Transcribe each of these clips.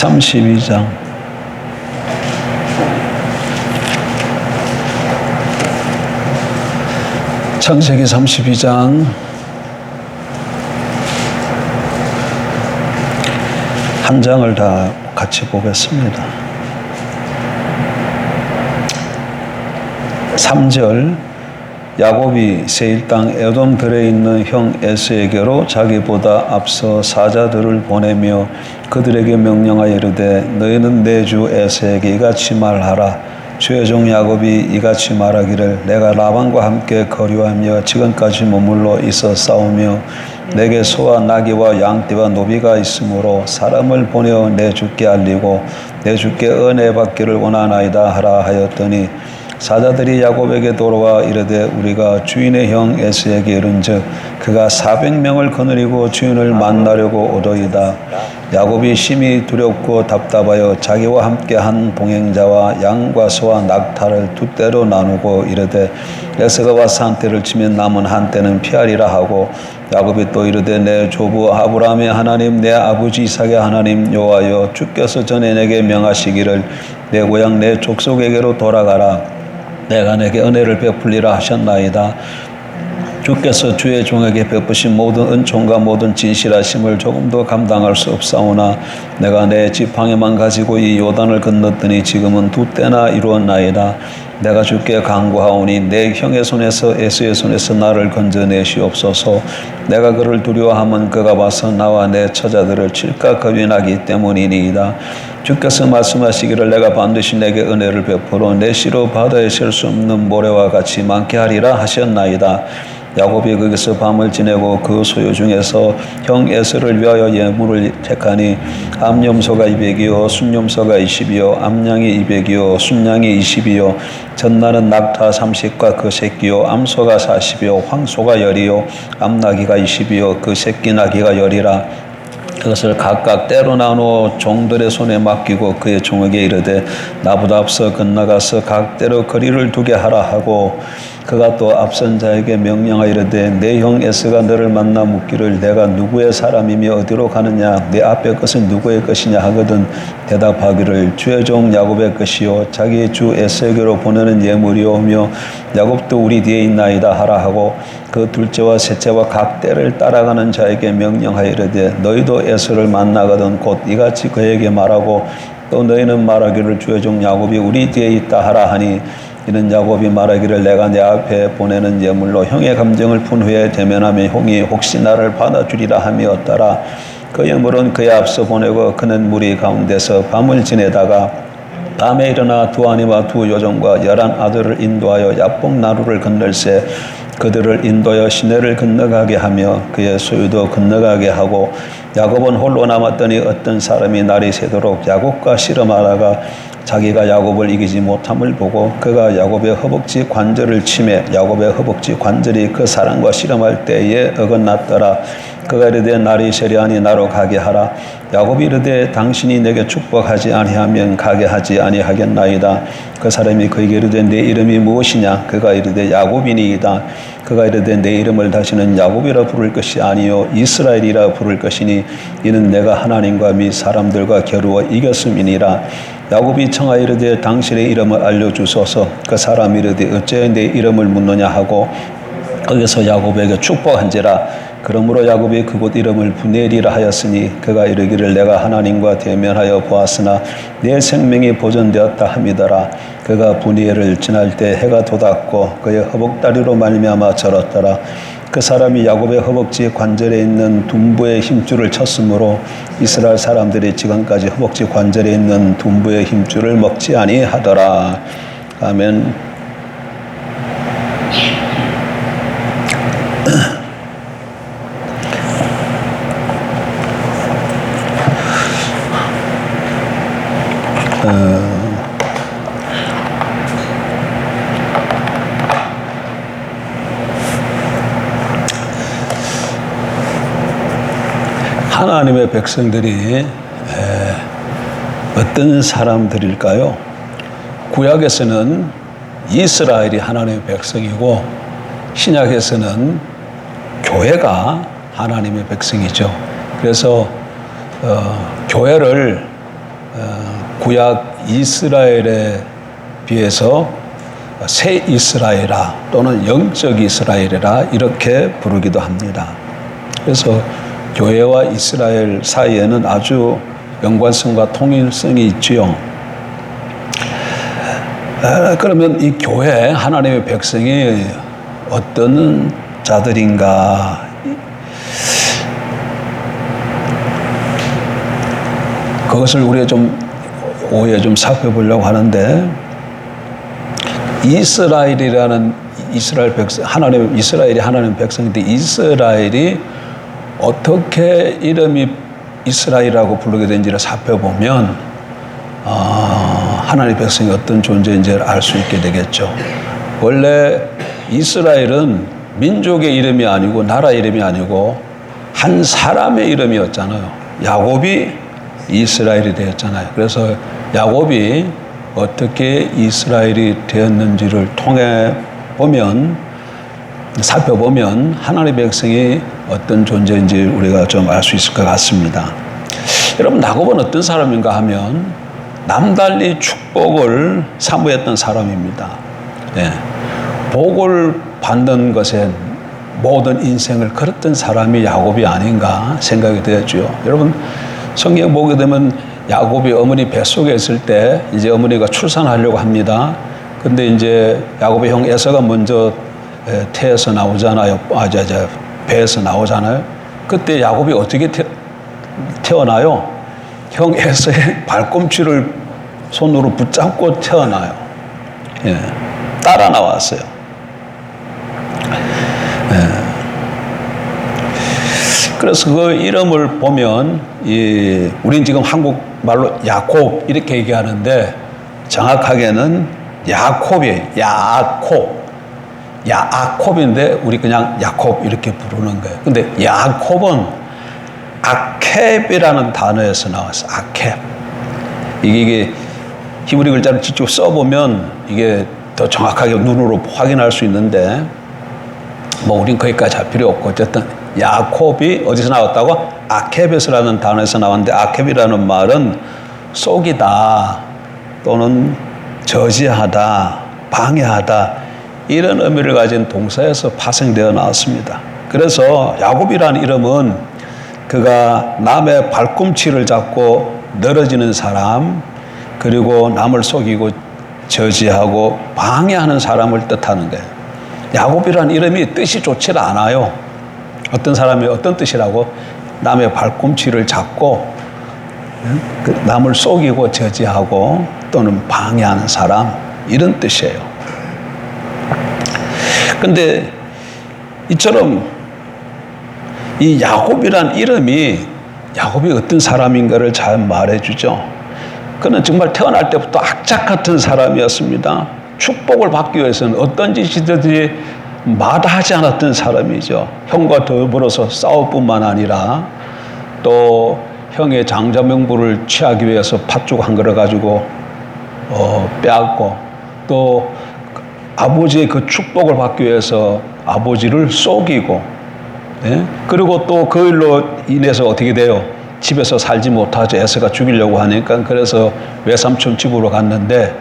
32장 창세기 32장 한 장을 다 같이 보겠습니다. 3절 야곱이 세일 땅 에돔 들에 있는 형 에서에게로 자기보다 앞서 사자들을 보내며 그들에게 명령하여 이르되 너희는 내 주 에서에게 이같이 말하라. 주의 종 야곱이 이같이 말하기를 내가 라반과 함께 거류하며 지금까지 머물러 있어 싸우며 내게 소와 나귀와 양떼와 노비가 있으므로 사람을 보내어 내 주께 알리고 내 주께 은혜 받기를 원하나이다 하라 하였더니 사자들이 야곱에게 돌아와 이르되 우리가 주인의 형 에서에게 이른즉 그가 400명을 거느리고 주인을 만나려고 오더이다. 야곱이 심히 두렵고 답답하여 자기와 함께 한 동행자와 양과 소와 낙타를 두 떼로 나누고 이르되 에서가 와서 한 떼를 치면 남은 한 떼는 피하리라 하고 야곱이 또 이르되 내 조부 아브라함의 하나님 내 아버지 이삭의 하나님 여호와여 주께서 전에 내게 명하시기를 내 고향 내 족속에게로 돌아가라. 내가 내게 은혜를 베풀리라 하셨나이다. 주께서 주의 종에게 베푸신 모든 은총과 모든 진실하심을 조금도 감당할 수 없사오나 내가 내 지팡이만 가지고 이 요단을 건넜더니 지금은 두 때나 이루었나이다. 내가 주께 간구하오니 내 형의 손에서 에서의 손에서 나를 건져내시옵소서. 내가 그를 두려워하면 그가 와서 나와 내 처자들을 칠까 겁이 나기 때문이니이다. 주께서 말씀하시기를 내가 반드시 내게 은혜를 베풀어 내 씨로 바다에 셀 수 없는 모래와 같이 많게 하리라 하셨나이다. 야곱이 거기서 밤을 지내고 그 소유 중에서 형 에서를 위하여 예물을 택하니 암염소가 200이요 순염소가 20이요 암양이 200이요 순양이 20이요 전나는 낙타 30과 그 새끼요 암소가 40이요 황소가 10이요 암나귀가 20이요 그 새끼 나귀가 10이라. 그것을 각각 때로 나누어 종들의 손에 맡기고 그의 종에게 이르되 나보다 앞서 건너가서 각 때로 거리를 두게 하라 하고 그가 또 앞선 자에게 명령하여 이르되 내 형 에서가 너를 만나 묻기를 내가 누구의 사람이며 어디로 가느냐 내 앞의 것은 누구의 것이냐 하거든 대답하기를 주의 종 야곱의 것이요 자기의 주 에서에게로 보내는 예물이오며 야곱도 우리 뒤에 있나이다 하라 하고 그 둘째와 셋째와 각 때를 따라가는 자에게 명령하여 이르되 너희도 에서를 만나거든 곧 이같이 그에게 말하고 또 너희는 말하기를 주의 종 야곱이 우리 뒤에 있다 하라 하니 이는 야곱이 말하기를 내가 내 앞에 보내는 예물로 형의 감정을 푼 후에 대면하며 형이 혹시 나를 받아주리라 함이었더라. 그 예물은 그의 앞서 보내고 그는 무리 가운데서 밤을 지내다가 밤에 일어나 두 아내와 두 여종과 11 아들을 인도하여 야복 나루를 건널새 그들을 인도하여 시내를 건너가게 하며 그의 소유도 건너가게 하고 야곱은 홀로 남았더니 어떤 사람이 날이 새도록 야곱과 씨름하다가 자기가 야곱을 이기지 못함을 보고 그가 야곱의 허벅지 관절을 치매 야곱의 허벅지 관절이 그 사람과 씨름할 때에 어긋났더라. 그가 이르되 날이 세려하니 나로 가게 하라. 야곱이 이르되 당신이 내게 축복하지 아니하면 가게 하지 아니하겠나이다. 그 사람이 그에게 이르되 내 이름이 무엇이냐. 그가 이르되 야곱이니이다. 그가 이르되 내 이름을 다시는 야곱이라 부를 것이 아니요 이스라엘이라 부를 것이니 이는 내가 하나님과 및 사람들과 겨루어 이겼음이니라. 야곱이 청하여 이르되 당신의 이름을 알려주소서. 그 사람이 이르되 어째 내 이름을 묻느냐 하고 거기서 야곱에게 축복한지라. 그러므로 야곱이 그곳 이름을 브네리라 하였으니 그가 이르기를 내가 하나님과 대면하여 보았으나 내 생명이 보존되었다 함이더라. 그가 브네를 지날 때 해가 돋았고 그의 허벅다리로 말미암아 절었더라. 그 사람이 야곱의 허벅지 관절에 있는 둔부의 힘줄을 쳤으므로 이스라엘 사람들이 지금까지 허벅지 관절에 있는 둔부의 힘줄을 먹지 아니하더라. 아멘. 하나님의 백성들이 어떤 사람들일까요? 구약에서는 이스라엘이 하나님의 백성이고 신약에서는 교회가 하나님의 백성이죠. 그래서 교회를 구약 이스라엘에 비해서 새 이스라엘아 또는 영적 이스라엘이라 이렇게 부르기도 합니다. 그래서 교회와 이스라엘 사이에는 아주 연관성과 통일성이 있지요. 그러면 이 교회 하나님의 백성이 어떤 자들인가? 그것을 우리가 좀 오해 좀 살펴보려고 하는데, 이스라엘이라는 이스라엘 백성, 이스라엘이 하나님 백성인데, 이스라엘이 어떻게 이름이 이스라엘이라고 부르게 된지를 살펴보면 하나님 백성이 어떤 존재인지를 알 수 있게 되겠죠. 원래 이스라엘은 민족의 이름이 아니고 나라 이름이 아니고 한 사람의 이름이었잖아요. 야곱이 이스라엘이 되었잖아요. 그래서 야곱이 어떻게 이스라엘이 되었는지를 통해 보면, 살펴보면 하나님의 백성이 어떤 존재인지 우리가 좀 알 수 있을 것 같습니다. 여러분, 야곱은 어떤 사람인가 하면 남달리 축복을 사모했던 사람입니다. 예. 복을 받는 것에 모든 인생을 걸었던 사람이 야곱이 아닌가 생각이 되었죠. 여러분, 성경 보게 되면 야곱이 어머니 뱃속에 있을 때 이제 어머니가 출산하려고 합니다. 근데 이제 야곱의 형 에서가 먼저 태에서 나오잖아요. 배에서 나오잖아요. 그때 야곱이 어떻게 태어나요? 형 에서의 발꿈치를 손으로 붙잡고 태어나요. 예, 따라 나왔어요. 예. 그래서 그 이름을 보면, 우린 지금 한국말로 야곱 이렇게 얘기하는데 정확하게는 야곱이에요. 야곱인데 우리 그냥 야곱 이렇게 부르는 거예요. 근데 야곱은 아켑이라는 단어에서 나왔어요. 아켑. 이게 히브리 글자를 직접 써보면 이게 더 정확하게 눈으로 확인할 수 있는데, 뭐 우린 거기까지 할 필요 없고, 어쨌든 야곱이 어디서 나왔다고? 아켑에서라는 단어에서 나왔는데, 아켑이라는 말은 속이다 또는 저지하다, 방해하다, 이런 의미를 가진 동사에서 파생되어 나왔습니다. 그래서 야곱이라는 이름은 그가 남의 발꿈치를 잡고 늘어지는 사람, 그리고 남을 속이고 저지하고 방해하는 사람을 뜻하는 거예요. 야곱이라는 이름이 뜻이 좋지 않아요. 어떤 사람이 어떤 뜻이라고? 남의 발꿈치를 잡고 남을 속이고 저지하고 또는 방해하는 사람, 이런 뜻이에요. 근데 이처럼 이 야곱이란 이름이 야곱이 어떤 사람인가를 잘 말해주죠. 그는 정말 태어날 때부터 악착 같은 사람이었습니다. 축복을 받기 위해서는 어떤 짓이든지 마다하지 않았던 사람이죠. 형과 더불어서 싸울 뿐만 아니라 또 형의 장자 명부를 취하기 위해서 팥죽 한 그릇 가지고 빼앗고, 또 아버지의 그 축복을 받기 위해서 아버지를 속이고, 예? 그리고 또 그 일로 인해서 어떻게 돼요? 집에서 살지 못하죠. 에서가 죽이려고 하니까. 그래서 외삼촌 집으로 갔는데,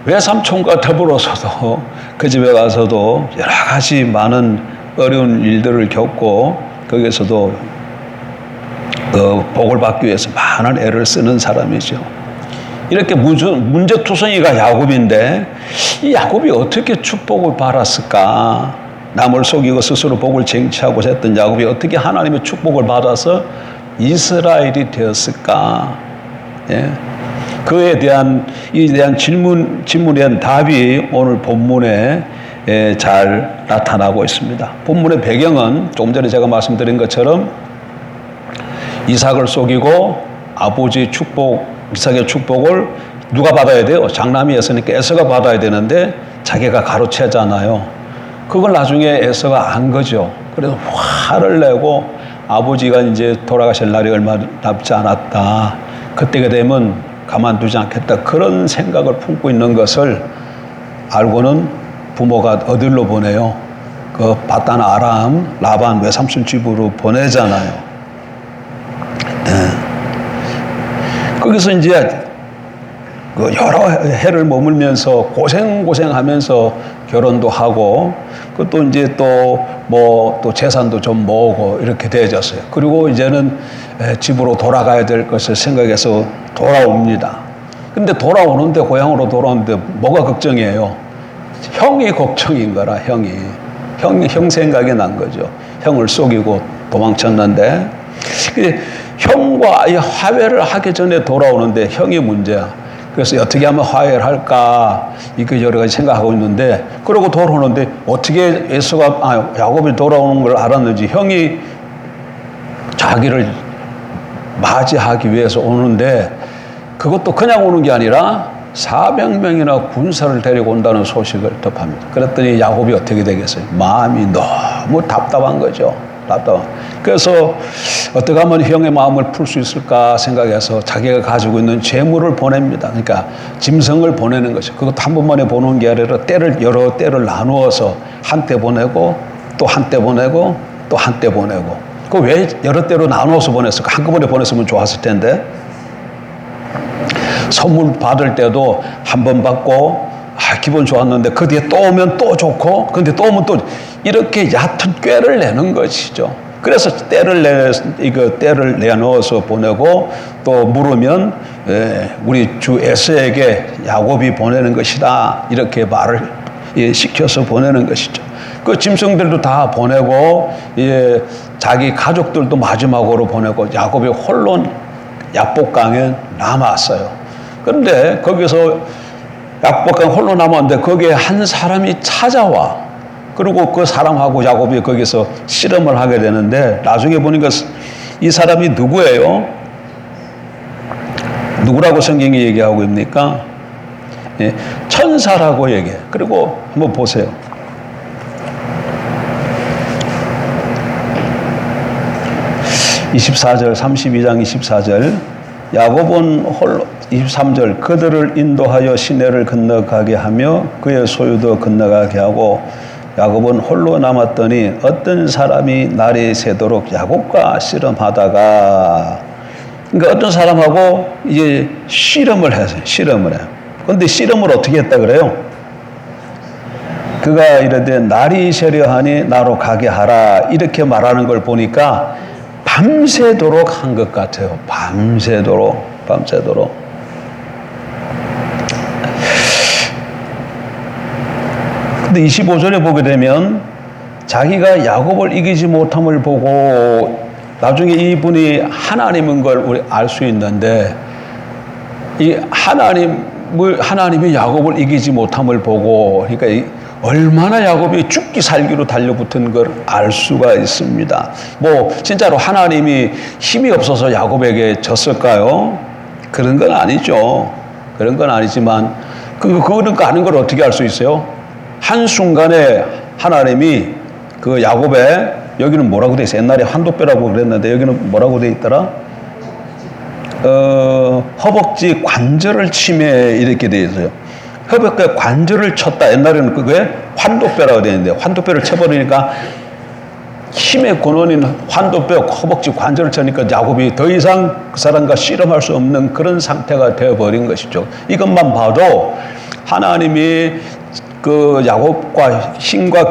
외삼촌과 더불어서도 그 집에 가서도 여러 가지 많은 어려운 일들을 겪고, 거기에서도 그 복을 받기 위해서 많은 애를 쓰는 사람이죠. 이렇게 문제투성이가 야곱인데, 이 야곱이 어떻게 축복을 받았을까? 남을 속이고 스스로 복을 쟁취하고 했던 야곱이 어떻게 하나님의 축복을 받아서 이스라엘이 되었을까? 예. 그에 대한 질문에 대한 답이 오늘 본문에 잘 나타나고 있습니다. 본문의 배경은 조금 전에 제가 말씀드린 것처럼 이삭을 속이고 아버지 이삭의 축복을 누가 받아야 돼요? 장남이었으니까 에서가 받아야 되는데 자기가 가로채잖아요. 그걸 나중에 에서가 안 거죠. 그래서 화를 내고 아버지가 이제 돌아가실 날이 얼마 남지 않았다. 그때가 되면 가만두지 않겠다. 그런 생각을 품고 있는 것을 알고는 부모가 어디로 보내요? 그 바단 아람 라반 외삼촌 집으로 보내잖아요. 네. 거기서 이제 그 여러 해를 머물면서 고생하면서 결혼도 하고, 또 이제 또 재산도 좀 모으고 이렇게 되어졌어요. 그리고 이제는 집으로 돌아가야 될 것을 생각해서 돌아옵니다. 근데 돌아오는데, 고향으로 돌아오는데 뭐가 걱정이에요? 형이 걱정인 거라, 형 생각이 난 거죠. 형을 속이고 도망쳤는데, 형과 화해를 하기 전에 돌아오는데 형이 문제야. 그래서 어떻게 하면 화해를 할까, 이거 여러 가지 생각하고 있는데, 그러고 돌아오는데 어떻게 야곱이 돌아오는 걸 알았는지, 형이 자기를 맞이하기 위해서 오는데, 그것도 그냥 오는 게 아니라 400명이나 군사를 데리고 온다는 소식을 접합니다. 그랬더니 야곱이 어떻게 되겠어요? 마음이 너무 답답한 거죠. 그래서 어떻게 하면 형의 마음을 풀 수 있을까 생각해서 자기가 가지고 있는 재물을 보냅니다. 그러니까 짐승을 보내는 것이죠. 그것도 한 번만에 보내는 게 아니라 여러 때를 나누어서 한때 보내고 또 한때 보내고 또 한때 보내고. 그 왜 여러 때로 나누어서 보냈을까? 한꺼번에 보냈으면 좋았을 텐데. 선물 받을 때도 한 번 받고 기분 좋았는데 그 뒤에 또 오면 또 좋고, 근데 또 오면 또 이렇게 얕은 꾀를 내는 것이죠. 그래서 때를 내놓아서 보내고, 또 물으면 우리 주 에서에게 야곱이 보내는 것이다, 이렇게 말을 시켜서 보내는 것이죠. 그 짐승들도 다 보내고, 자기 가족들도 마지막으로 보내고, 야곱이 홀로 야복강에 남았어요. 그런데 거기서 야복강 홀로 남았는데 거기에 한 사람이 찾아와. 그리고 그 사람하고 야곱이 거기서 씨름을 하게 되는데, 나중에 보니까 이 사람이 누구예요? 누구라고 성경이 얘기하고 있습니까? 천사라고 얘기해. 그리고 한번 보세요. 24절, 32장 24절. 야곱은 홀로, 23절, 그들을 인도하여 시내를 건너가게 하며 그의 소유도 건너가게 하고, 야곱은 홀로 남았더니 어떤 사람이 날이 새도록 야곱과 씨름하다가, 그러니까 어떤 사람하고 이제 씨름을 해요. 그런데 씨름을 어떻게 했다 그래요? 그가 이르되 날이 새려하니 나로 가게 하라, 이렇게 말하는 걸 보니까 밤새도록 한 것 같아요. 밤새도록. 근데 25절에 보게 되면 자기가 야곱을 이기지 못함을 보고, 나중에 이분이 하나님인 걸 우리 알 수 있는데, 이 하나님이 야곱을 이기지 못함을 보고, 그러니까 얼마나 야곱이 죽기 살기로 달려붙은 걸 알 수가 있습니다. 진짜로 하나님이 힘이 없어서 야곱에게 졌을까요? 그런 건 아니죠. 그런 건 아니지만, 그런 거 아닌 걸 어떻게 알 수 있어요? 한순간에 하나님이 그 야곱의, 여기는 뭐라고 돼 있어요? 옛날에 환도뼈라고 그랬는데 여기는 뭐라고 돼 있더라? 허벅지 관절을 치매, 이렇게 돼 있어요. 허벅지 관절을 쳤다. 옛날에는 그게 환도뼈라고 돼 있는데, 환도뼈를 쳐버리니까 힘의 근원인 환도뼈, 허벅지 관절을 쳐니까 야곱이 더 이상 그 사람과 씨름할 수 없는 그런 상태가 되어버린 것이죠. 이것만 봐도 하나님이 그 야곱과 힘과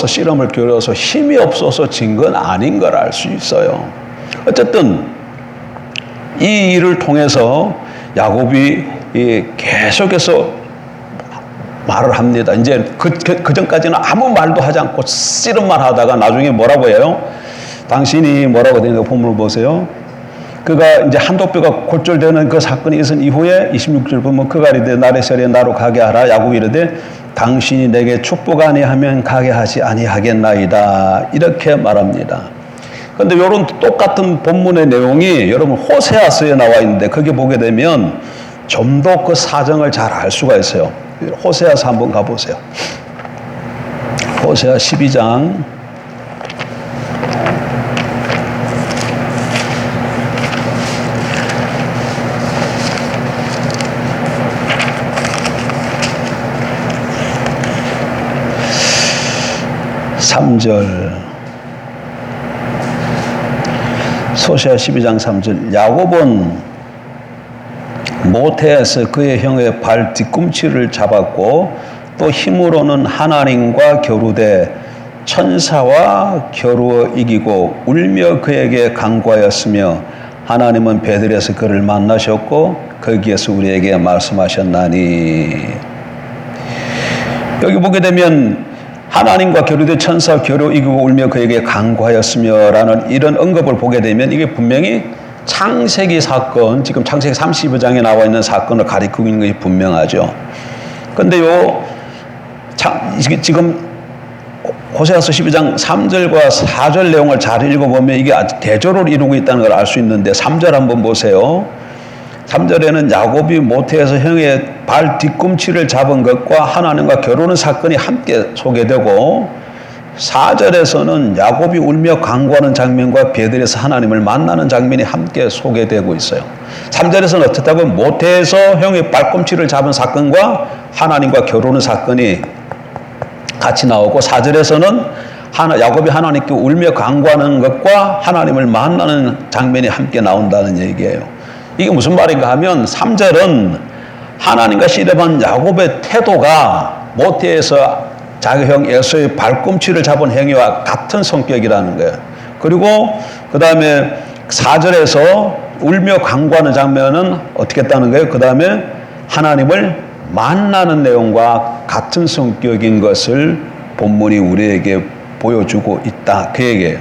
씨름을 겨루어서 힘이 없어서 진 건 아닌 걸 알 수 있어요. 어쨌든 이 일을 통해서 야곱이 계속해서 말을 합니다. 이제 그 전까지는 아무 말도 하지 않고 씨름만 하다가 나중에 뭐라고 해요? 당신이 뭐라고 되는 거 본문을 보세요. 그가 이제 한도뼈가 골절되는 그 사건이 있은 이후에 26절 보면, 그가 이르되 날의 새에 나로 가게 하라. 야곱이 이르되 당신이 내게 축복 아니하면 가게 하지 아니하겠나이다, 이렇게 말합니다. 그런데 이런 똑같은 본문의 내용이 여러분 호세아서에 나와 있는데, 거기 보게 되면 좀 더 그 사정을 잘 알 수가 있어요. 호세아서 한번 가보세요. 호세아 12장 3절. 호세아 12장 3절. 야곱은 모태에서 그의 형의 발 뒤꿈치를 잡았고 또 힘으로는 하나님과 겨루되 천사와 겨루어 이기고 울며 그에게 간구하였으며 하나님은 베들에서 그를 만나셨고 거기에서 우리에게 말씀하셨나니. 여기 보게 되면 하나님과 겨루되 천사와 겨루어 이기고 울며 그에게 간구하였으며 라는 이런 언급을 보게 되면 이게 분명히 창세기 사건, 지금 창세기 32장에 나와 있는 사건을 가리키고 있는 것이 분명하죠. 근데 지금 호세아서 12장 3절과 4절 내용을 잘 읽어보면 이게 아주 대조를 이루고 있다는 걸 알 수 있는데 3절 한번 보세요. 3절에는 야곱이 모태에서 형의 발 뒤꿈치를 잡은 것과 하나님과 겨루는 사건이 함께 소개되고 4절에서는 야곱이 울며 간구하는 장면과 베들에서 하나님을 만나는 장면이 함께 소개되고 있어요. 3절에서는 어떻다고 모태에서 형의 발꿈치를 잡은 사건과 하나님과 겨루는 사건이 같이 나오고 4절에서는 야곱이 하나님께 울며 간구하는 것과 하나님을 만나는 장면이 함께 나온다는 얘기예요. 이게 무슨 말인가 하면 3절은 하나님과 씨름한 야곱의 태도가 모태에서 자기 형 에서의 발꿈치를 잡은 행위와 같은 성격이라는 거예요. 그리고 그 다음에 4절에서 울며 간구하는 장면은 어떻게 했다는 거예요? 그 다음에 하나님을 만나는 내용과 같은 성격인 것을 본문이 우리에게 보여주고 있다. 그 얘기예요.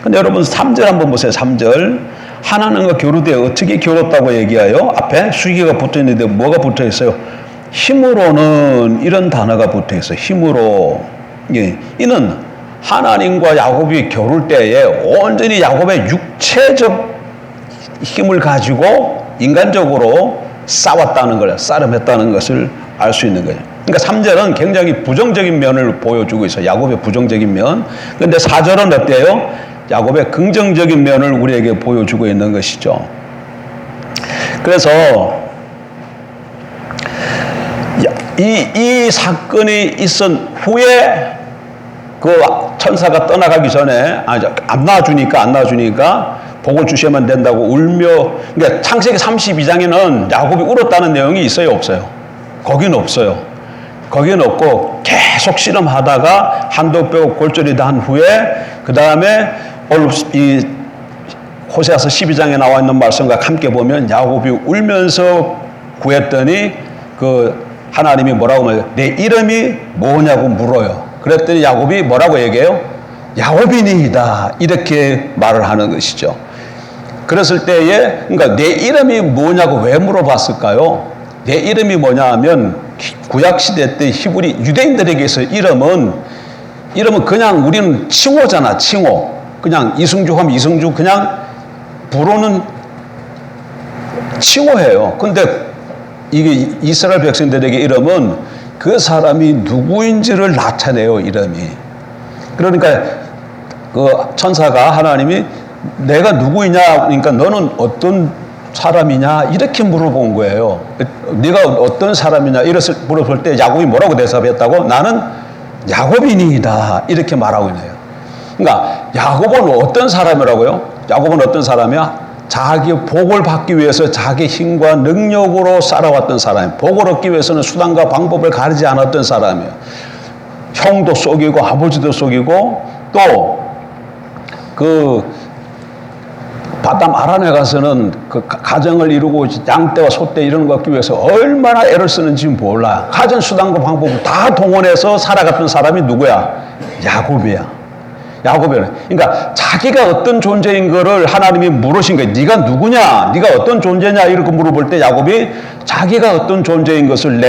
근데 여러분 3절 한번 보세요. 3절. 하나님과 겨루되 어떻게 겨뤘다고 얘기해요? 앞에 수기가 붙어 있는데 뭐가 붙어 있어요? 힘으로는 이런 단어가 붙어 있어요. 힘으로. 예. 이는 하나님과 야곱이 겨룰 때에 온전히 야곱의 육체적 힘을 가지고 인간적으로 싸웠다는 걸, 싸름했다는 것을 알 수 있는 거예요. 그러니까 3절은 굉장히 부정적인 면을 보여주고 있어요. 야곱의 부정적인 면. 그런데 4절은 어때요? 야곱의 긍정적인 면을 우리에게 보여주고 있는 것이죠. 그래서 이 사건이 있은 후에 그 천사가 떠나가기 전에 안 낳아주니까 복을 주시면 된다고 울며, 그러니까 창세기 32장에는 야곱이 울었다는 내용이 있어요, 없어요? 거기는 없어요. 거기는 없고 계속 씨름하다가 한도 빼고 골절이 난 후에 그 다음에 이 호세아서 12장에 나와 있는 말씀과 함께 보면 야곱이 울면서 구했더니 그 하나님이 뭐라고 말해요? 내 이름이 뭐냐고 물어요. 그랬더니 야곱이 뭐라고 얘기해요? 야곱이니이다. 이렇게 말을 하는 것이죠. 그랬을 때에, 그러니까 내 이름이 뭐냐고 왜 물어봤을까요? 내 이름이 뭐냐 하면 구약시대 때 히브리 유대인들에게서 이름은 그냥 우리는 칭호잖아, 칭호. 그냥 이승주 하면 이승주, 그냥 부르는 칭호예요. 근데 이게 이스라엘 백성들에게 이름은 그 사람이 누구인지를 나타내요, 이름이. 그러니까 그 천사가 하나님이 내가 누구이냐, 그러니까 너는 어떤 사람이냐 이렇게 물어본 거예요. 네가 어떤 사람이냐 이렇게 물어볼 때 야곱이 뭐라고 대답했다고? 나는 야곱이니이다 이렇게 말하고 있네요. 그러니까 야곱은 어떤 사람이라고요? 야곱은 어떤 사람이야? 자기 복을 받기 위해서 자기 힘과 능력으로 살아왔던 사람이에요. 복을 얻기 위해서는 수단과 방법을 가리지 않았던 사람이에요. 형도 속이고 아버지도 속이고 또 바담 아란에 가서는 그 가정을 이루고 양떼와 소떼 이런 거 얻기 위해서 얼마나 애를 쓰는지 몰라. 가진 수단과 방법을 다 동원해서 살아갔던 사람이 누구야? 야곱이야. 그러니까 자기가 어떤 존재인 거를 하나님이 물으신 거예요. 네가 누구냐? 네가 어떤 존재냐? 이렇게 물어볼 때 야곱이 자기가 어떤 존재인 것을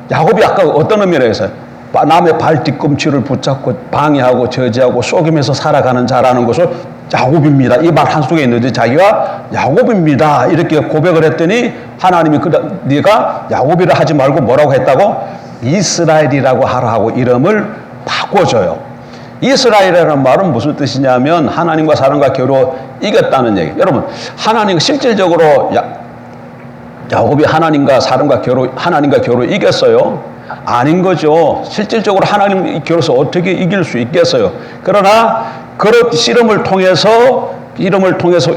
야곱이 아까 어떤 의미로 해서 남의 발 뒤꿈치를 붙잡고 방해하고 저지하고 속이면서 살아가는 자라는 것을 야곱입니다. 이 말 한 속에 있는데 자기가 야곱입니다. 이렇게 고백을 했더니 하나님이 네가 야곱이라 하지 말고 뭐라고 했다고? 이스라엘이라고 하라 하고 이름을 바꿔줘요. 이스라엘이라는 말은 무슨 뜻이냐면 하나님과 사람과 겨루 이겼다는 얘기. 여러분, 하나님 실질적으로 야곱이 하나님과 겨루 이겼어요? 아닌 거죠. 실질적으로 하나님 겨루서 어떻게 이길 수 있겠어요? 그러나 그런 씨름을 통해서 이름을 통해서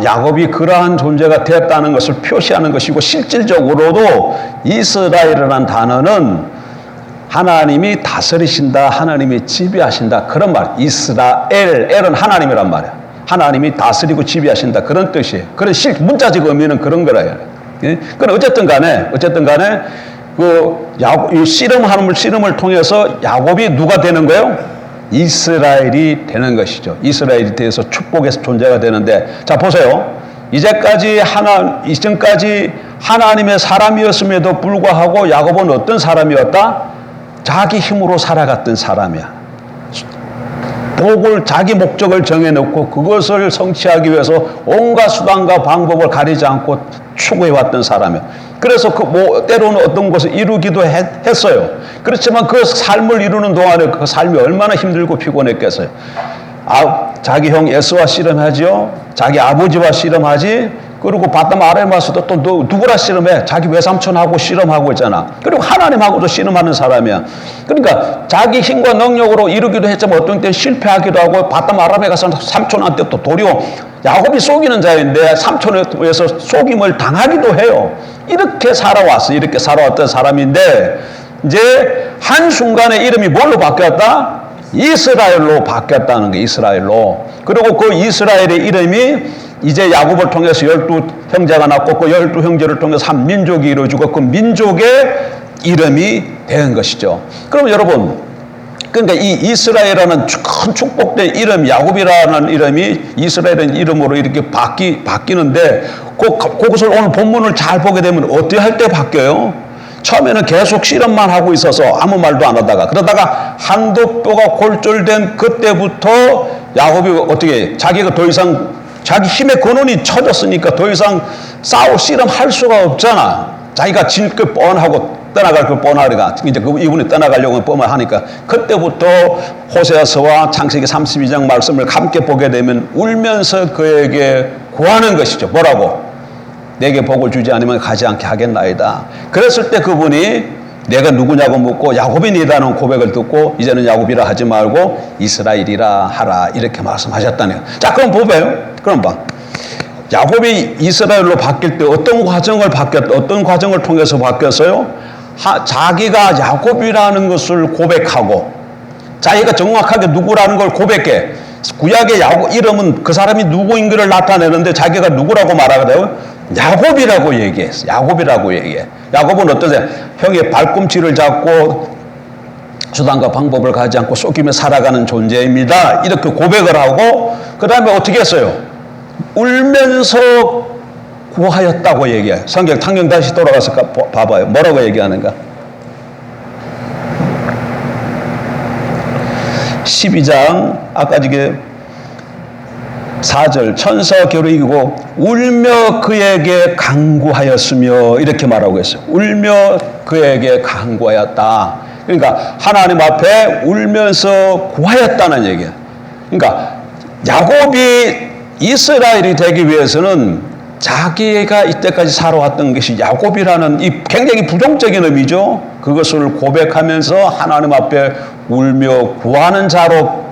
야곱이 그러한 존재가 되었다는 것을 표시하는 것이고, 실질적으로도 이스라엘이라는 단어는 하나님이 다스리신다, 하나님이 지배하신다, 그런 말. 이스라엘, 엘은 하나님이란 말이야. 하나님이 다스리고 지배하신다, 그런 뜻이에요. 그런 문자적 의미는 그런 거라요. 예? 그럼 어쨌든 간에 씨름을 통해서 야곱이 누가 되는 거예요? 이스라엘이 되는 것이죠. 이스라엘이 돼서 축복의 존재가 되는데, 자 보세요. 이전까지 하나님의 사람이었음에도 불구하고 야곱은 어떤 사람이었다? 자기 힘으로 살아갔던 사람이야. 자기 목적을 정해놓고 그것을 성취하기 위해서 온갖 수단과 방법을 가리지 않고 추구해왔던 사람이야. 그래서 때로는 어떤 것을 이루기도 했어요. 그렇지만 그 삶을 이루는 동안에 그 삶이 얼마나 힘들고 피곤했겠어요. 자기 형 에서와 씨름하지요. 자기 아버지와 씨름하지. 그리고 바담 아레마스도 또 누구라 씨름해? 자기 외삼촌하고 씨름하고 있잖아. 그리고 하나님하고도 씨름하는 사람이야. 그러니까 자기 힘과 능력으로 이루기도 했지만 어떤 때 실패하기도 하고, 바담 아람에 가서 삼촌한테 또 도리어 야곱이 속이는 자인데 삼촌에 의해서 속임을 당하기도 해요. 이렇게 살아왔던 사람인데, 이제 한순간에 이름이 뭘로 바뀌었다? 이스라엘로 바뀌었다는 게, 이스라엘로. 그리고 그 이스라엘의 이름이 이제 야곱을 통해서 12형제가 낳고 그 12형제를 통해서 한 민족이 이루어지고 그 민족의 이름이 된 것이죠. 그럼 여러분, 그러니까 이 이스라엘이라는 큰 축복된 이름, 야곱이라는 이름이 이스라엘의 이름으로 이렇게 바뀌는데, 그것을 오늘 본문을 잘 보게 되면 어떻게 할 때 바뀌어요? 처음에는 계속 씨름만 하고 있어서 아무 말도 안 하다가, 그러다가 한두 뼈가 골절된 그때부터 야곱이 어떻게, 자기가 더 이상 자기 힘의 근원이 쳐졌으니까 더 이상 씨름할 수가 없잖아. 자기가 질 것 뻔하고 떠나갈 것 뻔하니까, 이제 이분이 떠나가려고 뻔하니까, 그때부터 호세아서와 창세기 32장 말씀을 함께 보게 되면 울면서 그에게 구하는 것이죠. 뭐라고? 내게 복을 주지 않으면 가지 않게 하겠나이다. 그랬을 때 그분이 내가 누구냐고 묻고 야곱이니다는 고백을 듣고, 이제는 야곱이라 하지 말고 이스라엘이라 하라, 이렇게 말씀하셨다네요. 자, 그럼 그럼 봐. 야곱이 이스라엘로 바뀔 때 어떤 과정을 통해서 바뀌었어요? 자기가 야곱이라는 것을 고백하고, 자기가 정확하게 누구라는 걸 고백해. 구약의 야곱 이름은 그 사람이 누구인 것을 나타내는데, 자기가 누구라고 말하거든요. 야곱이라고 얘기했어. 야곱이라고 얘기해. 야곱은 어떠세요? 형의 발꿈치를 잡고 수단과 방법을 가지 않고 속이며 살아가는 존재입니다. 이렇게 고백을 하고, 그 다음에 어떻게 했어요? 울면서 구하였다고 얘기해요. 성경 탕경 다시 돌아가서 봐봐요. 뭐라고 얘기하는가? 12장 아까 이게 4절, 천사와 겨루 이기고 울며 그에게 간구하였으며, 이렇게 말하고 있어요. 울며 그에게 간구하였다. 그러니까 하나님 앞에 울면서 구하였다는 얘기예요. 그러니까 야곱이 이스라엘이 되기 위해서는 자기가 이때까지 살아왔던 것이 야곱이라는 이 굉장히 부정적인 의미죠. 그것을 고백하면서 하나님 앞에 울며 구하는 자로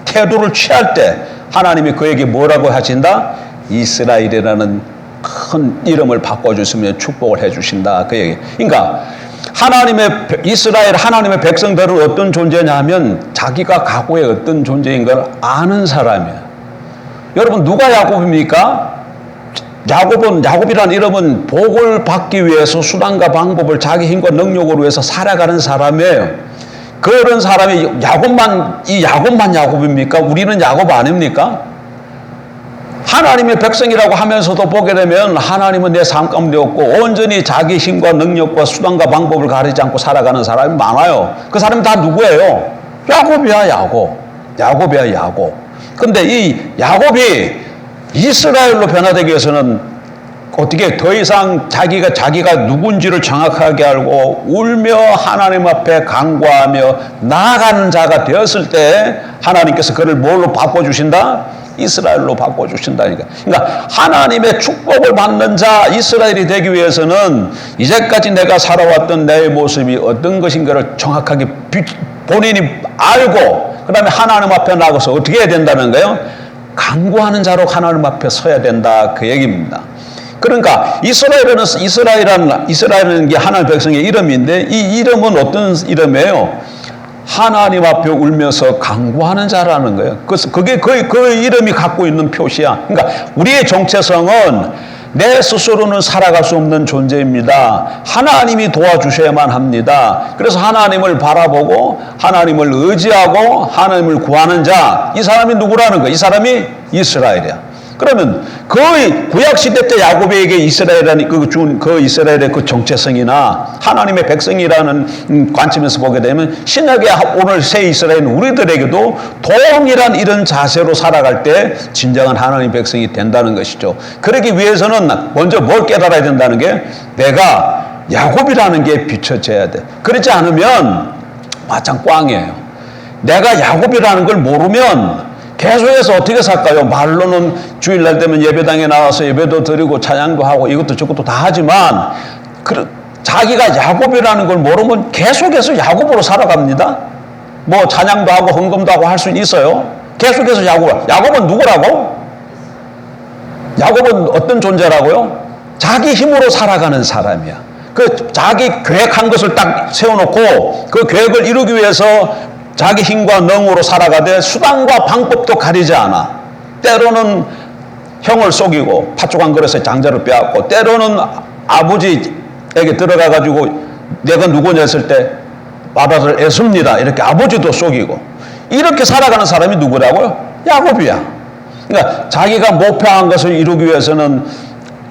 태도를 취할 때 하나님이 그에게 뭐라고 하신다? 이스라엘이라는 큰 이름을 바꿔주시며 축복을 해주신다. 그 얘기. 그러니까 하나님의 백성들은 어떤 존재냐 하면 자기가 과거에 어떤 존재인 걸 아는 사람이에요. 여러분, 누가 야곱입니까? 야곱이라는 이름은 복을 받기 위해서 수단과 방법을 자기 힘과 능력으로 해서 살아가는 사람이에요. 그런 사람이 야곱만 야곱입니까? 우리는 야곱 아닙니까? 하나님의 백성이라고 하면서도 보게 되면 하나님은 내 삶 가운데 없고 온전히 자기 힘과 능력과 수단과 방법을 가리지 않고 살아가는 사람이 많아요. 그 사람이 다 누구예요? 야곱이야, 야곱. 근데 이 야곱이 이스라엘로 변화되기 위해서는 어떻게 더 이상 자기가 누군지를 정확하게 알고 울며 하나님 앞에 간구하며 나아가는 자가 되었을 때 하나님께서 그를 뭘로 바꿔주신다? 이스라엘로 바꿔주신다니까. 그러니까 하나님의 축복을 받는 자 이스라엘이 되기 위해서는 이제까지 내가 살아왔던 내 모습이 어떤 것인가를 정확하게 본인이 알고 그 다음에 하나님 앞에 나가서 어떻게 해야 된다는 거예요? 강구하는 자로 하나님 앞에 서야 된다 그 얘기입니다. 그러니까 이스라엘이라는 게 하나님 백성의 이름인데 이 이름은 어떤 이름이에요? 하나님 앞에 울면서 강구하는 자라는 거예요. 그래서 그게 그 이름이 갖고 있는 표시야. 그러니까 우리의 정체성은 내 스스로는 살아갈 수 없는 존재입니다. 하나님이 도와주셔야만 합니다. 그래서 하나님을 바라보고 하나님을 의지하고 하나님을 구하는 자, 이 사람이 누구라는 거예요? 이 사람이 이스라엘이야. 그러면 거의 구약시대 때 야곱에게 이스라엘이라는 그 이스라엘의 그 정체성이나 하나님의 백성이라는 관점에서 보게 되면 신약의 오늘 새 이스라엘은 우리들에게도 동일한 이런 자세로 살아갈 때 진정한 하나님의 백성이 된다는 것이죠. 그러기 위해서는 먼저 뭘 깨달아야 된다는 게 내가 야곱이라는 게 비춰져야 돼. 그렇지 않으면 마찬 꽝이에요. 내가 야곱이라는 걸 모르면 계속해서 어떻게 살까요? 말로는 주일날 되면 예배당에 나와서 예배도 드리고 찬양도 하고 이것도 저것도 다 하지만 자기가 야곱이라는 걸 모르면 계속해서 야곱으로 살아갑니다. 뭐 찬양도 하고 헌금도 하고 할 수 있어요. 계속해서 야곱은 누구라고? 야곱은 어떤 존재라고요? 자기 힘으로 살아가는 사람이야. 그 자기 계획한 것을 딱 세워놓고 그 계획을 이루기 위해서 자기 힘과 능으로 살아가되 수단과 방법도 가리지 않아. 때로는 형을 속이고 팥죽 한 그릇에 장자를 빼앗고, 때로는 아버지에게 들어가가지고 내가 누구냐 했을 때 아버지를 애씁니다 이렇게 아버지도 속이고, 이렇게 살아가는 사람이 누구라고요? 야곱이야. 그러니까 자기가 목표한 것을 이루기 위해서는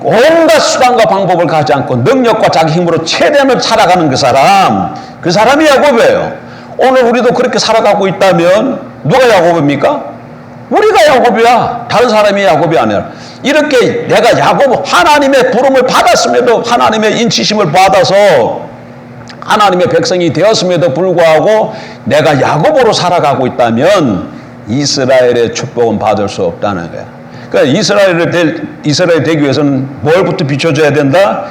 온갖 수단과 방법을 가지 않고 능력과 자기 힘으로 최대한을 살아가는 그 사람이 야곱이에요. 오늘 우리도 그렇게 살아가고 있다면 누가 야곱입니까? 우리가 야곱이야. 다른 사람이 야곱이 아니라. 이렇게 내가 하나님의 부름을 받았음에도, 하나님의 인치심을 받아서 하나님의 백성이 되었음에도 불구하고 내가 야곱으로 살아가고 있다면 이스라엘의 축복은 받을 수 없다는 거야. 그러니까 이스라엘 되기 위해서는 뭘부터 비춰줘야 된다?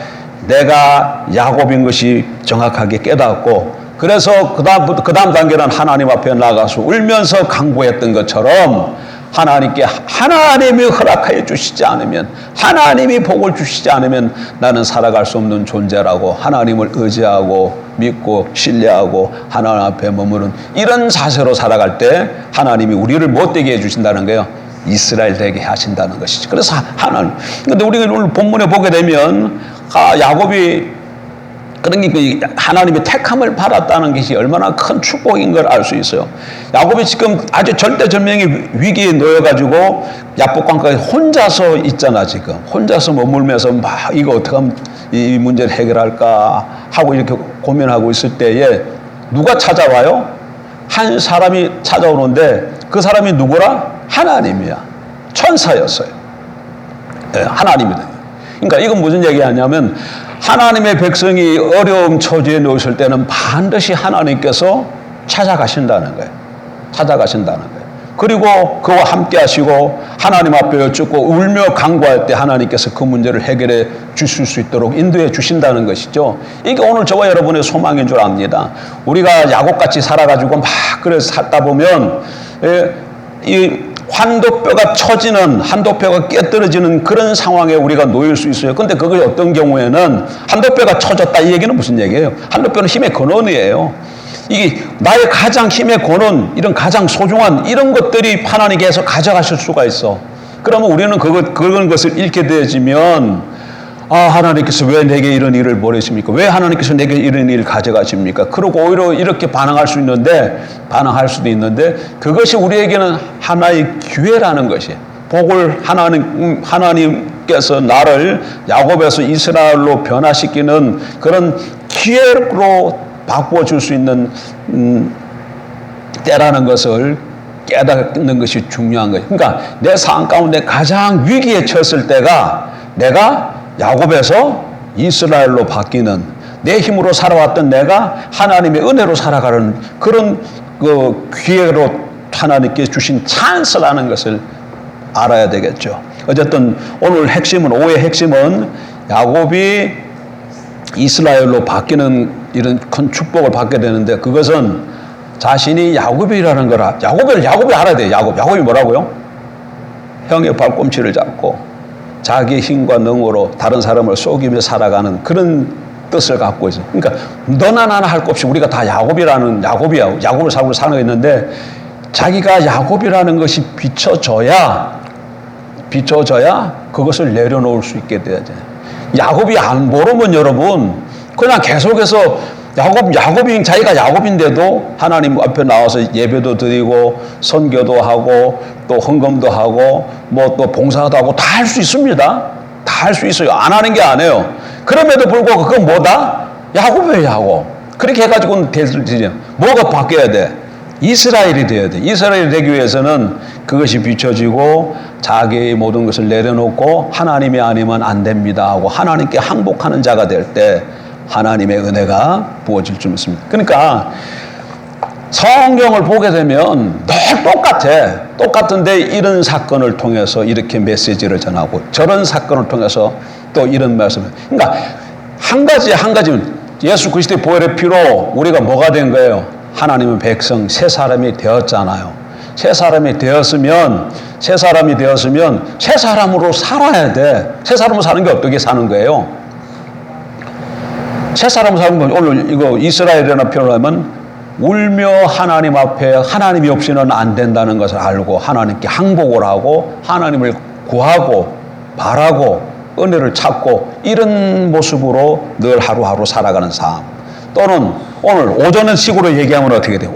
내가 야곱인 것이 정확하게 깨닫고, 그래서 그 다음 단계는 하나님 앞에 나가서 울면서 간구했던 것처럼 하나님께 하나님이 허락하여 주시지 않으면, 하나님이 복을 주시지 않으면 나는 살아갈 수 없는 존재라고 하나님을 의지하고 믿고 신뢰하고 하나님 앞에 머무는 이런 자세로 살아갈 때 하나님이 우리를 못되게 해주신다는 거예요. 이스라엘 되게 하신다는 것이죠. 그래서 하나님. 근데 우리가 오늘 본문에 보게 되면 야곱이 그러니까 하나님의 택함을 받았다는 것이 얼마나 큰 축복인 걸 알 수 있어요. 야곱이 지금 아주 절대절명의 위기에 놓여가지고 야복강가에 혼자서 있잖아. 지금 혼자서 머물면서 막 이거 어떻게 하면 이 문제를 해결할까 하고 이렇게 고민하고 있을 때에 누가 찾아와요? 한 사람이 찾아오는데 그 사람이 누구라? 하나님이야. 천사였어요. 네, 하나님이다. 그러니까 이건 무슨 얘기하냐면 하나님의 백성이 어려움 처지에 놓였을 때는 반드시 하나님께서 찾아가신다는 거예요. 찾아가신다는 거예요. 그리고 그와 함께 하시고 하나님 앞에 여쭙고 울며 간구할 때 하나님께서 그 문제를 해결해 주실 수 있도록 인도해 주신다는 것이죠. 이게 오늘 저와 여러분의 소망인 줄 압니다. 우리가 야곱같이 살아가지고 막 그래서 살다 보면 이 한도뼈가 처지는, 한도뼈가 깨떨어지는 그런 상황에 우리가 놓일 수 있어요. 근데 그게 어떤 경우에는 한도뼈가 처졌다 이 얘기는 무슨 얘기예요? 한도뼈는 힘의 근원이에요. 이게 나의 가장 힘의 근원, 이런 가장 소중한 이런 것들이 하나님께서 가져가실 수가 있어. 그러면 우리는 그런 것을 잃게 되어지면 하나님께서 왜 내게 이런 일을 보내십니까? 왜 하나님께서 내게 이런 일을 가져가십니까? 그러고 오히려 이렇게 반응할 수도 있는데 그것이 우리에게는 하나의 기회라는 것이에요. 복을 하나님께서 나를 야곱에서 이스라엘로 변화시키는 그런 기회로 바꾸어 줄 수 있는 때라는 것을 깨닫는 것이 중요한 거예요. 그러니까 내 삶 가운데 가장 위기에 처했을 때가 내가 야곱에서 이스라엘로 바뀌는, 내 힘으로 살아왔던 내가 하나님의 은혜로 살아가는 그런 그 기회로 하나님께 주신 찬스라는 것을 알아야 되겠죠. 어쨌든 오늘 오후의 핵심은 야곱이 이스라엘로 바뀌는 이런 큰 축복을 받게 되는데 그것은 자신이 야곱이라는 거라. 야곱이 알아야 돼요. 야곱이 뭐라고요? 형의 발꿈치를 잡고 자기의 힘과 능으로 다른 사람을 속이며 살아가는 그런 뜻을 갖고 있어요. 그러니까 너나 나나 할 것 없이 우리가 다 야곱을 사고 사는 거 있는데 자기가 야곱이라는 것이 비춰져야 그것을 내려놓을 수 있게 돼야 돼. 야곱이 안 모르면 여러분 그냥 계속해서 자기가 야곱인데도 하나님 앞에 나와서 예배도 드리고 선교도 하고 또 헌금도 하고 뭐 또 봉사도 하고 다 할 수 있습니다. 다 할 수 있어요. 안 하는 게 아니에요. 그럼에도 불구하고 그건 뭐다? 야곱이에요, 야곱. 그렇게 해가지고는 뭐가 바뀌어야 돼? 이스라엘이 되어야 돼. 이스라엘이 되기 위해서는 그것이 비춰지고 자기의 모든 것을 내려놓고 하나님이 아니면 안 됩니다 하고 하나님께 항복하는 자가 될 때 하나님의 은혜가 부어질 줄 믿습니다. 그러니까 성경을 보게 되면 늘 똑같은데 이런 사건을 통해서 이렇게 메시지를 전하고 저런 사건을 통해서 또 이런 말씀을. 그러니까 한 가지 예수 그리스도의 보혈의 피로 우리가 뭐가 된 거예요? 하나님의 백성 새 사람이 되었잖아요. 새 사람이 되었으면 새 사람으로 살아야 돼. 새 사람으로 사는 게 어떻게 사는 거예요? 새 사람으로 사는 건 오늘 이거 이스라엘이라는 표현을 하면 울며 하나님 앞에 하나님이 없이는 안 된다는 것을 알고 하나님께 항복을 하고 하나님을 구하고 바라고 은혜를 찾고 이런 모습으로 늘 하루하루 살아가는 삶. 또는 오늘 오전식으로 얘기하면 어떻게 돼요?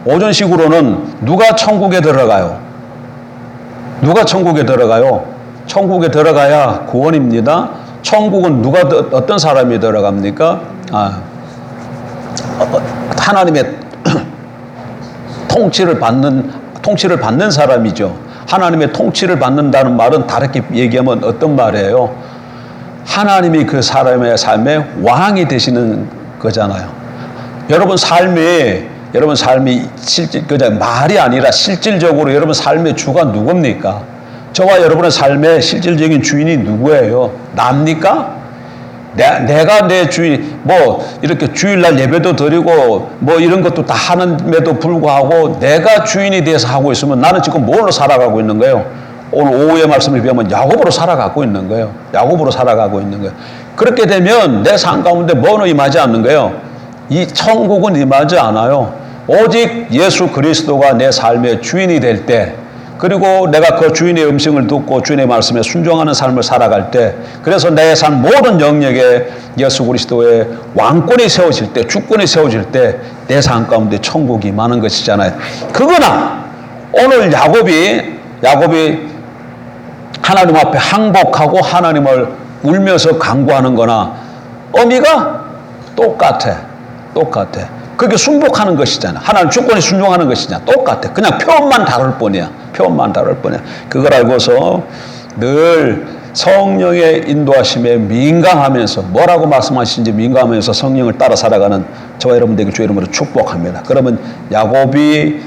오전식으로는 누가 천국에 들어가요? 천국에 들어가야 구원입니다. 천국은 어떤 사람이 들어갑니까? 하나님의 통치를 받는 사람이죠. 하나님의 통치를 받는다는 말은 다르게 얘기하면 어떤 말이에요? 하나님이 그 사람의 삶에 왕이 되시는 거잖아요. 여러분 삶이 그냥 말이 아니라 실질적으로 여러분 삶의 주가 누굽니까? 저와 여러분의 삶의 실질적인 주인이 누구예요? 납니까? 내가 내 주인, 이렇게 주일날 예배도 드리고, 이런 것도 다 하는데도 불구하고, 내가 주인이 돼서 하고 있으면 나는 지금 뭘로 살아가고 있는 거예요? 오늘 오후의 말씀을 비하면 야곱으로 살아가고 있는 거예요. 그렇게 되면 내 삶 가운데 뭐는 임하지 않는 거예요? 이 천국은 임하지 않아요. 오직 예수 그리스도가 내 삶의 주인이 될 때, 그리고 내가 그 주인의 음성을 듣고 주인의 말씀에 순종하는 삶을 살아갈 때, 그래서 내 삶 모든 영역에 예수 그리스도의 왕권이 세워질 때, 주권이 세워질 때 내 삶 가운데 천국이 많은 것이잖아요. 그거나 오늘 야곱이 하나님 앞에 항복하고 하나님을 울면서 간구하는 거나 의미가 똑같아. 그게 순복하는 것이잖아. 하나님 주권에 순종하는 것이잖아. 똑같아. 그냥 표현만 다를 뿐이야. 그걸 알고서 늘 성령의 인도하심에 민감하면서 뭐라고 말씀하시는지 민감하면서 성령을 따라 살아가는 저와 여러분 되길 주의 이름으로 축복합니다. 그러면 야곱이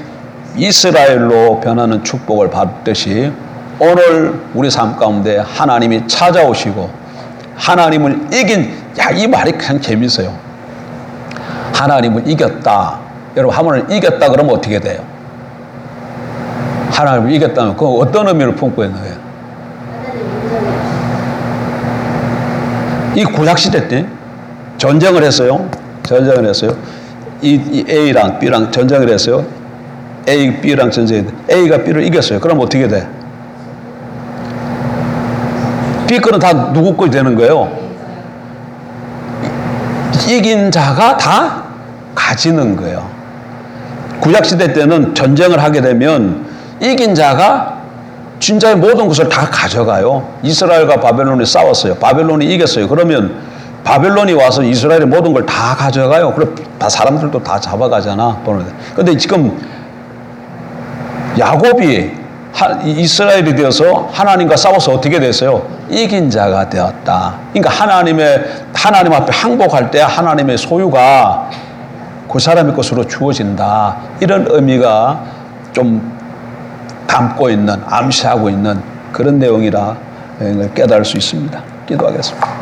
이스라엘로 변하는 축복을 받듯이 오늘 우리 삶 가운데 하나님이 찾아오시고 하나님을 이긴, 이 말이 그냥 재밌어요. 하나님을 이겼다. 여러분, 하나님을 이겼다 그러면 어떻게 돼요? 하나님을 이겼다면 그 어떤 의미를 품고 있는 거예요? 이 구약시대 때 전쟁을 했어요. 이 A랑 B랑 전쟁을 했어요. A, B랑 전쟁을 했는데 A가 B를 이겼어요. 그럼 어떻게 돼? B 거는 다 누구 거 되는 거예요? 이긴 자가 다 가지는 거예요. 구약시대 때는 전쟁을 하게 되면 이긴 자가 진짜의 모든 것을 다 가져가요. 이스라엘과 바벨론이 싸웠어요. 바벨론이 이겼어요. 그러면 바벨론이 와서 이스라엘의 모든 걸 다 가져가요. 그럼 다 사람들도 다 잡아가잖아. 그런데 지금 야곱이 이스라엘이 되어서 하나님과 싸워서 어떻게 됐어요? 이긴 자가 되었다. 그러니까 하나님 앞에 항복할 때 하나님의 소유가 그 사람의 것으로 주어진다. 이런 의미가 좀 담고 있는, 암시하고 있는 그런 내용이라 깨달을 수 있습니다. 기도하겠습니다.